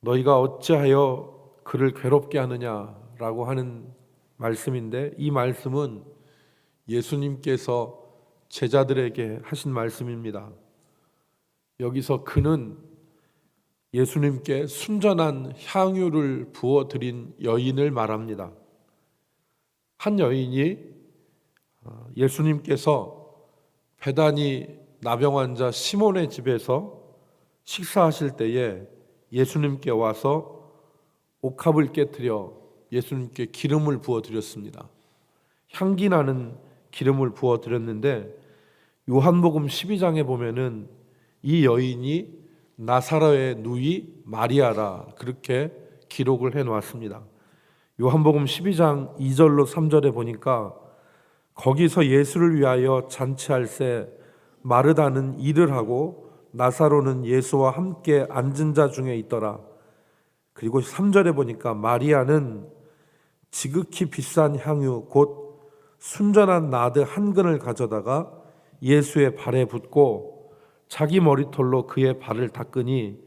너희가 어찌하여 그를 괴롭게 하느냐라고 하는 말씀인데, 이 말씀은 예수님께서 제자들에게 하신 말씀입니다. 여기서 그는 예수님께 순전한 향유를 부어드린 여인을 말합니다. 한 여인이 예수님께서 베다니 나병 환자 시몬의 집에서 식사하실 때에 예수님께 와서 옥합을 깨뜨려 예수님께 기름을 부어드렸습니다. 향기 나는 기름을 부어드렸는데, 요한복음 12장에 보면은 이 여인이 나사로의 누이 마리아라, 그렇게 기록을 해놓았습니다. 요한복음 12장 2절로 3절에 보니까 거기서 예수를 위하여 잔치할새 마르다는 일을 하고 나사로는 예수와 함께 앉은 자 중에 있더라. 그리고 3절에 보니까 마리아는 지극히 비싼 향유 곧 순전한 나드 한 근을 가져다가 예수의 발에 붓고 자기 머리털로 그의 발을 닦으니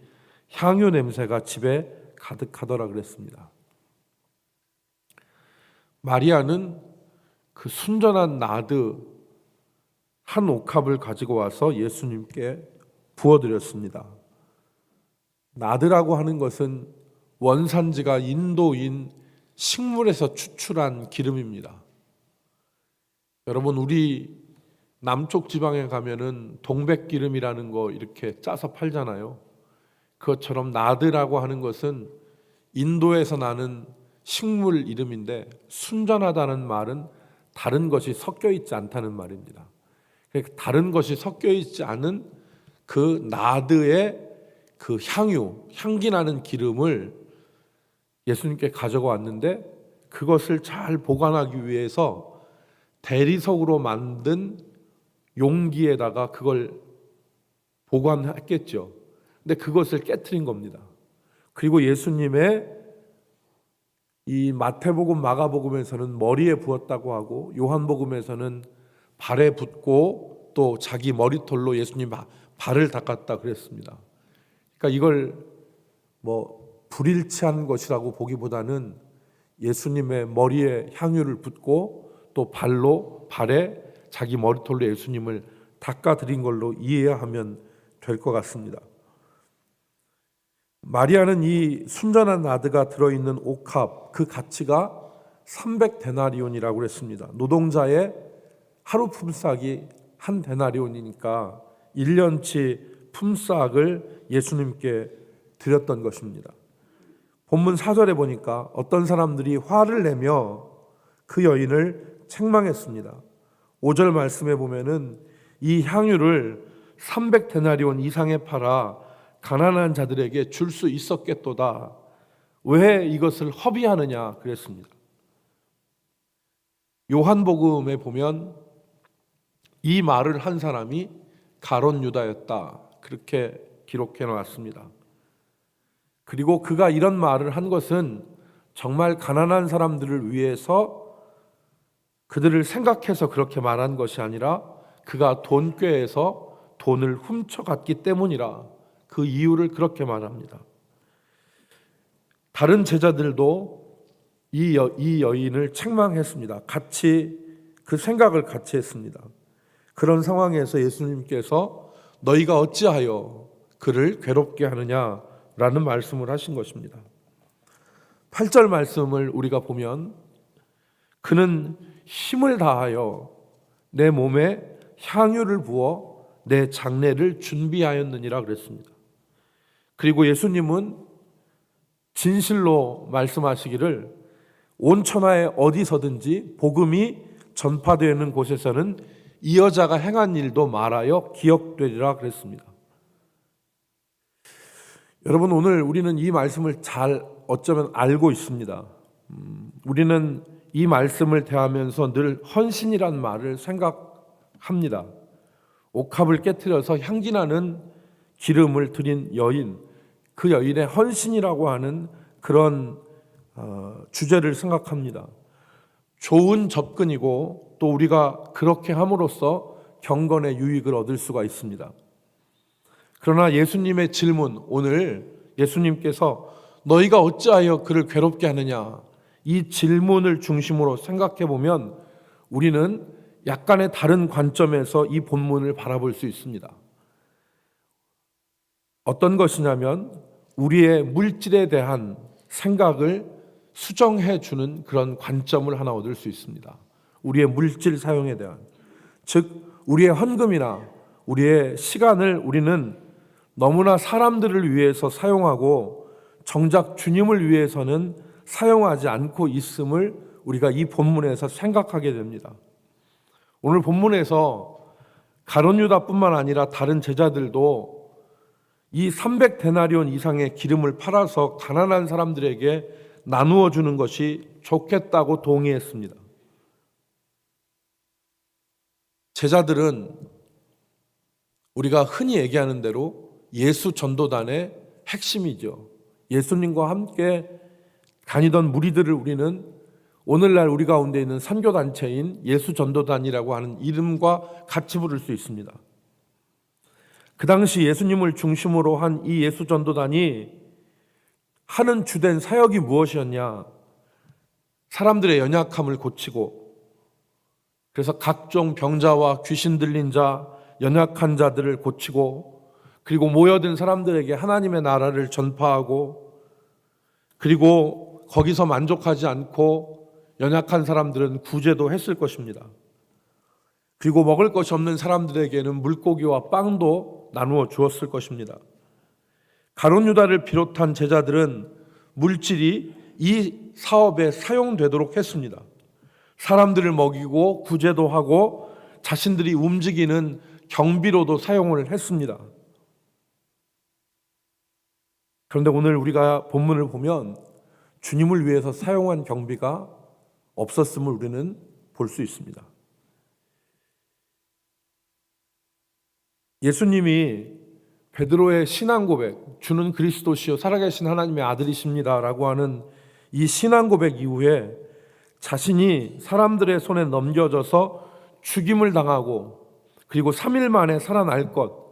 향유 냄새가 집에 가득하더라 그랬습니다. 마리아는 그 순전한 나드 한 옥합을 가지고 와서 예수님께 부어드렸습니다. 나드라고 하는 것은 원산지가 인도인 식물에서 추출한 기름입니다. 여러분, 우리 남쪽 지방에 가면은 동백기름이라는 거 이렇게 짜서 팔잖아요. 그것처럼 나드라고 하는 것은 인도에서 나는 식물 이름인데, 순전하다는 말은 다른 것이 섞여 있지 않다는 말입니다. 그러니까 다른 것이 섞여 있지 않은 그 나드의 그 향기 나는 기름을 예수님께 가져가 왔는데, 그것을 잘 보관하기 위해서 대리석으로 만든 용기에다가 그걸 보관했겠죠. 근데 그것을 깨트린 겁니다. 그리고 예수님의 이 마태복음, 마가복음에서는 머리에 부었다고 하고, 요한복음에서는 발에 붓고 또 자기 머리털로 예수님 발을 닦았다 그랬습니다. 그러니까 이걸 불일치한 것이라고 보기보다는 예수님의 머리에 향유를 붓고 또 발에 자기 머리털로 예수님을 닦아드린 걸로 이해하면 될 것 같습니다. 마리아는 이 순전한 나드가 들어있는 옥합, 그 가치가 300데나리온이라고 그랬습니다. 노동자의 하루 품삯이 한 데나리온이니까 1년치 품삯을 예수님께 드렸던 것입니다. 본문 4절에 보니까 어떤 사람들이 화를 내며 그 여인을 책망했습니다. 5절 말씀에 보면은 이 향유를 300데나리온 이상에 팔아 가난한 자들에게 줄 수 있었겠도다. 왜 이것을 허비하느냐 그랬습니다. 요한복음에 보면 이 말을 한 사람이 가롯 유다였다, 그렇게 기록해 놨습니다. 그리고 그가 이런 말을 한 것은 정말 가난한 사람들을 위해서 그들을 생각해서 그렇게 말한 것이 아니라 그가 돈꾀에서 돈을 훔쳐갔기 때문이라, 그 이유를 그렇게 말합니다. 다른 제자들도 이 여인을 책망했습니다. 그 생각을 같이 했습니다. 그런 상황에서 예수님께서 너희가 어찌하여 그를 괴롭게 하느냐라는 말씀을 하신 것입니다. 8절 말씀을 우리가 보면 그는 힘을 다하여 내 몸에 향유를 부어 내 장례를 준비하였느니라 그랬습니다. 그리고 예수님은 진실로 말씀하시기를 온 천하에 어디서든지 복음이 전파되는 곳에서는 이 여자가 행한 일도 말하여 기억되리라 그랬습니다. 여러분, 오늘 우리는 이 말씀을 잘 어쩌면 알고 있습니다. 우리는 이 말씀을 대하면서 늘 헌신이란 말을 생각합니다. 옥합을 깨트려서 향기나는 기름을 드린 여인, 그 여인의 헌신이라고 하는 그런 주제를 생각합니다. 좋은 접근이고 또 우리가 그렇게 함으로써 경건의 유익을 얻을 수가 있습니다. 그러나 예수님의 질문, 오늘 예수님께서 너희가 어찌하여 그를 괴롭게 하느냐? 이 질문을 중심으로 생각해 보면 우리는 약간의 다른 관점에서 이 본문을 바라볼 수 있습니다. 어떤 것이냐면 우리의 물질에 대한 생각을 수정해 주는 그런 관점을 하나 얻을 수 있습니다. 우리의 물질 사용에 대한, 즉 우리의 헌금이나 우리의 시간을 우리는 너무나 사람들을 위해서 사용하고 정작 주님을 위해서는 사용하지 않고 있음을 우리가 이 본문에서 생각하게 됩니다. 오늘 본문에서 가룟 유다뿐만 아니라 다른 제자들도 이 300데나리온 이상의 기름을 팔아서 가난한 사람들에게 나누어 주는 것이 좋겠다고 동의했습니다. 제자들은 우리가 흔히 얘기하는 대로 예수 전도단의 핵심이죠. 예수님과 함께 다니던 무리들을 우리는 오늘날 우리 가운데 있는 선교단체인 예수 전도단이라고 하는 이름과 같이 부를 수 있습니다. 그 당시 예수님을 중심으로 한 이 예수 전도단이 하는 주된 사역이 무엇이었냐? 사람들의 연약함을 고치고, 그래서 각종 병자와 귀신 들린 자, 연약한 자들을 고치고, 그리고 모여든 사람들에게 하나님의 나라를 전파하고, 그리고 거기서 만족하지 않고 연약한 사람들은 구제도 했을 것입니다. 그리고 먹을 것이 없는 사람들에게는 물고기와 빵도 나누어 주었을 것입니다. 가룟 유다를 비롯한 제자들은 물질이 이 사업에 사용되도록 했습니다. 사람들을 먹이고 구제도 하고 자신들이 움직이는 경비로도 사용을 했습니다. 그런데 오늘 우리가 본문을 보면 주님을 위해서 사용한 경비가 없었음을 우리는 볼 수 있습니다. 예수님이 베드로의 신앙 고백, 주는 그리스도시요 살아계신 하나님의 아들이십니다 라고 하는 이 신앙 고백 이후에 자신이 사람들의 손에 넘겨져서 죽임을 당하고 그리고 3일 만에 살아날 것,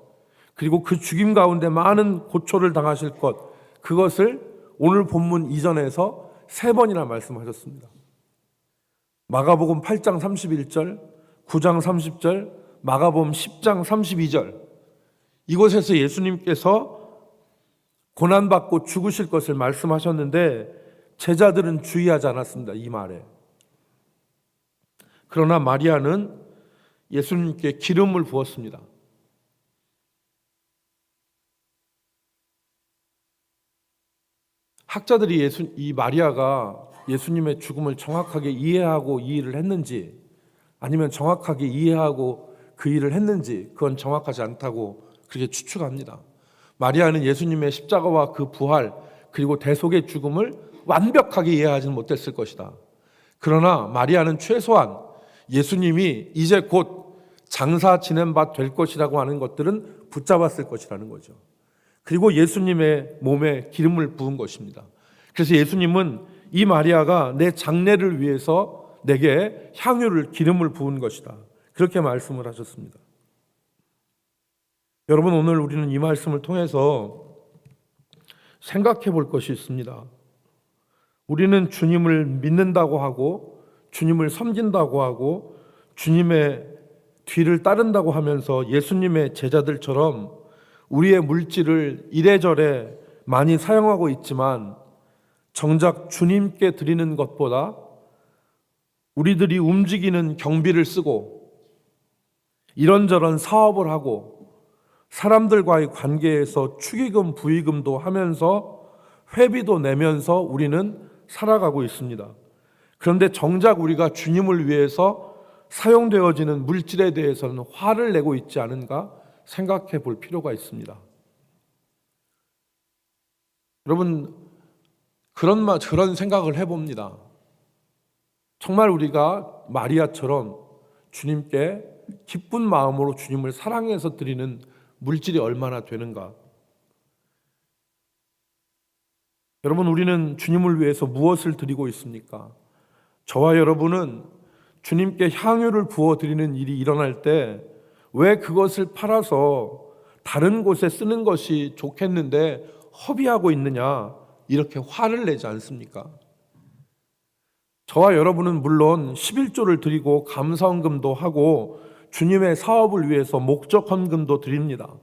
그리고 그 죽임 가운데 많은 고초를 당하실 것, 그것을 오늘 본문 이전에서 3번이나 말씀하셨습니다. 마가복음 8장 31절, 9장 30절, 마가복음 10장 32절, 이곳에서 예수님께서 고난받고 죽으실 것을 말씀하셨는데 제자들은 주의하지 않았습니다. 이 말에. 그러나 마리아는 예수님께 기름을 부었습니다. 학자들이 이 마리아가 예수님의 죽음을 정확하게 이해하고 이 일을 했는지, 아니면 정확하게 이해하고 그 일을 했는지, 그건 정확하지 않다고 그렇게 추측합니다. 마리아는 예수님의 십자가와 그 부활, 그리고 대속의 죽음을 완벽하게 이해하지는 못했을 것이다. 그러나 마리아는 최소한 예수님이 이제 곧 장사 지낸 바 될 것이라고 하는 것들은 붙잡았을 것이라는 거죠. 그리고 예수님의 몸에 기름을 부은 것입니다. 그래서 예수님은 이 마리아가 내 장례를 위해서 내게 향유를, 기름을 부은 것이다, 그렇게 말씀을 하셨습니다. 여러분, 오늘 우리는 이 말씀을 통해서 생각해 볼 것이 있습니다. 우리는 주님을 믿는다고 하고 주님을 섬긴다고 하고 주님의 뒤를 따른다고 하면서 예수님의 제자들처럼 우리의 물질을 이래저래 많이 사용하고 있지만 정작 주님께 드리는 것보다 우리들이 움직이는 경비를 쓰고 이런저런 사업을 하고 사람들과의 관계에서 축의금, 부의금도 하면서 회비도 내면서 우리는 살아가고 있습니다. 그런데 정작 우리가 주님을 위해서 사용되어지는 물질에 대해서는 화를 내고 있지 않은가 생각해 볼 필요가 있습니다. 여러분, 그런 생각을 해봅니다. 정말 우리가 마리아처럼 주님께 기쁜 마음으로 주님을 사랑해서 드리는 물질이 얼마나 되는가? 여러분, 우리는 주님을 위해서 무엇을 드리고 있습니까? 저와 여러분은 주님께 향유를 부어드리는 일이 일어날 때 왜 그것을 팔아서 다른 곳에 쓰는 것이 좋겠는데 허비하고 있느냐? 이렇게 화를 내지 않습니까? 저와 여러분은 물론 11조를 드리고 감사헌금도 하고 주님의 사업을 위해서 목적 헌금도 드립니다.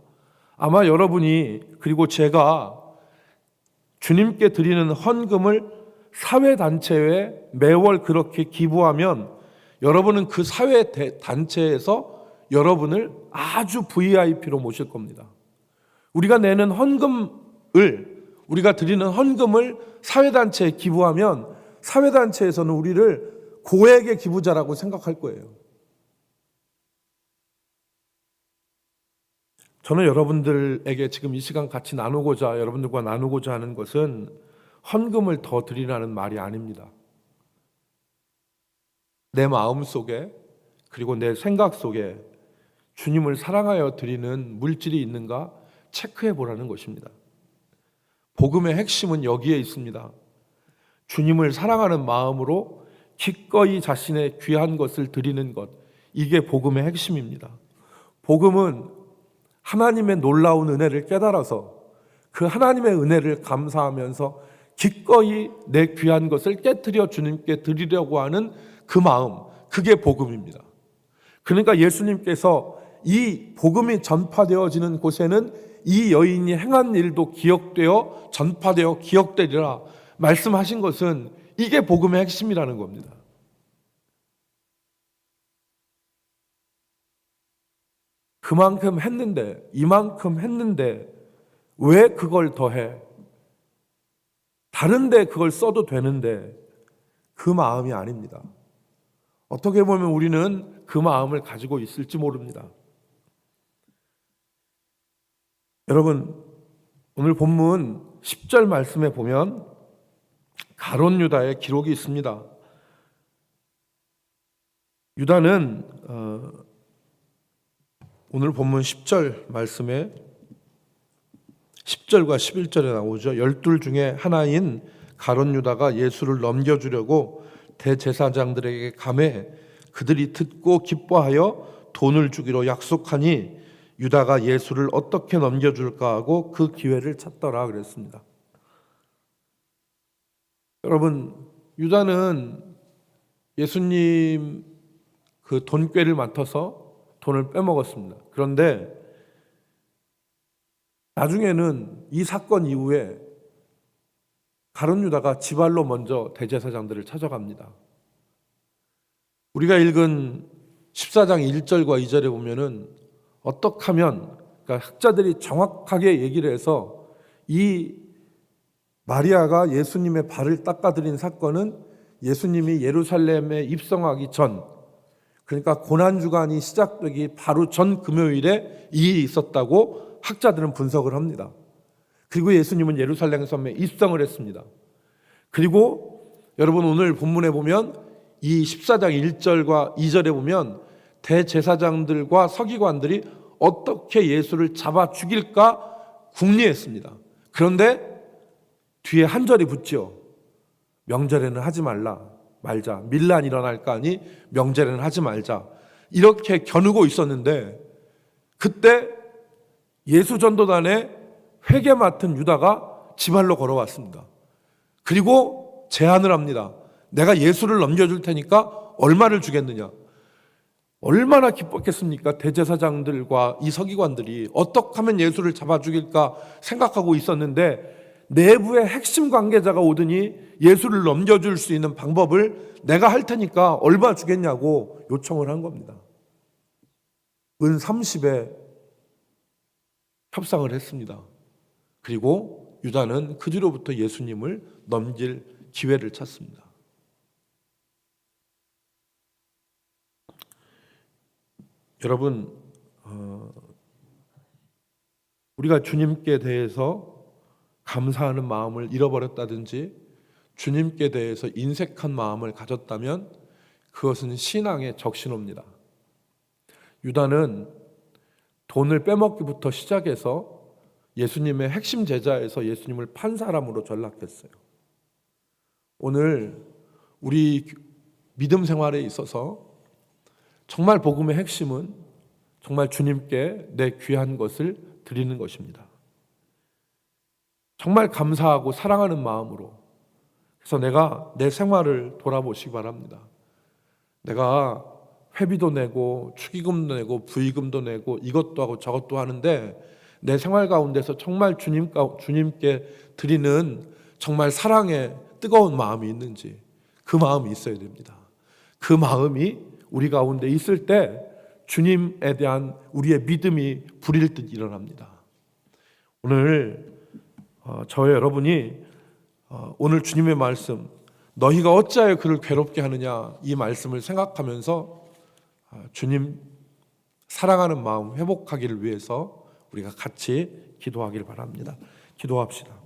아마 여러분이 그리고 제가 주님께 드리는 헌금을 사회단체에 매월 그렇게 기부하면 여러분은 그 사회단체에서 여러분을 아주 VIP로 모실 겁니다. 우리가 내는 우리가 드리는 헌금을 사회단체에 기부하면 사회단체에서는 우리를 고액의 기부자라고 생각할 거예요. 저는 여러분들에게 지금 이 시간 같이 여러분들과 나누고자 하는 것은 헌금을 더 드리라는 말이 아닙니다. 내 마음 속에 그리고 내 생각 속에 주님을 사랑하여 드리는 물질이 있는가 체크해 보라는 것입니다. 복음의 핵심은 여기에 있습니다. 주님을 사랑하는 마음으로 기꺼이 자신의 귀한 것을 드리는 것, 이게 복음의 핵심입니다. 복음은 하나님의 놀라운 은혜를 깨달아서 그 하나님의 은혜를 감사하면서 기꺼이 내 귀한 것을 깨트려 주님께 드리려고 하는 그 마음, 그게 복음입니다. 그러니까 예수님께서 이 복음이 전파되어지는 곳에는 이 여인이 행한 일도 기억되어 전파되어 기억되리라 말씀하신 것은 이게 복음의 핵심이라는 겁니다. 그만큼 했는데, 이만큼 했는데 왜 그걸 더해? 다른데 그걸 써도 되는데 그 마음이 아닙니다. 어떻게 보면 우리는 그 마음을 가지고 있을지 모릅니다. 여러분, 오늘 본문 10절 말씀에 보면 가룟 유다의 기록이 있습니다. 유다는 오늘 본문 10절 말씀에 10절과 11절에 나오죠. 12 중에 하나인 가룟 유다가 예수를 넘겨주려고 대제사장들에게 감해 그들이 듣고 기뻐하여 돈을 주기로 약속하니 유다가 예수를 어떻게 넘겨줄까 하고 그 기회를 찾더라 그랬습니다. 여러분, 유다는 예수님 그 돈꾀를 맡아서 돈을 빼먹었습니다. 그런데 나중에는 이 사건 이후에 가룟 유다가 지발로 먼저 대제사장들을 찾아갑니다. 우리가 읽은 14장 1절과 2절에 보면은 어떻게 하면, 그러니까 학자들이 정확하게 얘기를 해서 이 마리아가 예수님의 발을 닦아드린 사건은 예수님이 예루살렘에 입성하기 전, 그러니까 고난주간이 시작되기 바로 전 금요일에 이 일이 있었다고 학자들은 분석을 합니다. 그리고 예수님은 예루살렘 섬에 입성을 했습니다. 그리고 여러분 오늘 본문에 보면 이 14장 1절과 2절에 보면 대제사장들과 서기관들이 어떻게 예수를 잡아 죽일까 궁리했습니다. 그런데 뒤에 한 절이 붙죠. 명절에는 하지 말자. 밀란 일어날까 하니 명절에는 하지 말자. 이렇게 겨누고 있었는데 그때 예수 전도단의 회계 맡은 유다가 지발로 걸어왔습니다. 그리고 제안을 합니다. 내가 예수를 넘겨줄 테니까 얼마를 주겠느냐. 얼마나 기뻤겠습니까? 대제사장들과 이 서기관들이 어떻게 하면 예수를 잡아 죽일까 생각하고 있었는데 내부의 핵심 관계자가 오더니 예수를 넘겨줄 수 있는 방법을 내가 할 테니까 얼마 주겠냐고 요청을 한 겁니다. 은 30에 협상을 했습니다. 그리고 유다는 그 뒤로부터 예수님을 넘길 기회를 찾습니다. 여러분, 우리가 주님께 대해서 감사하는 마음을 잃어버렸다든지 주님께 대해서 인색한 마음을 가졌다면 그것은 신앙의 적신호입니다. 유다는 돈을 빼먹기부터 시작해서 예수님의 핵심 제자에서 예수님을 판 사람으로 전락했어요. 오늘 우리 믿음 생활에 있어서 정말 복음의 핵심은 정말 주님께 내 귀한 것을 드리는 것입니다. 정말 감사하고 사랑하는 마음으로. 그래서 내가 내 생활을 돌아보시기 바랍니다. 내가 회비도 내고 축의금도 내고 부의금도 내고 이것도 하고 저것도 하는데 내 생활 가운데서 정말 주님께 드리는 정말 사랑의 뜨거운 마음이 있는지, 그 마음이 있어야 됩니다. 그 마음이 우리 가운데 있을 때 주님에 대한 우리의 믿음이 불일 듯 일어납니다. 오늘 저와 여러분이 오늘 주님의 말씀, 너희가 어찌하여 그를 괴롭게 하느냐, 이 말씀을 생각하면서 주님 사랑하는 마음 회복하기를 위해서 우리가 같이 기도하기를 바랍니다. 기도합시다.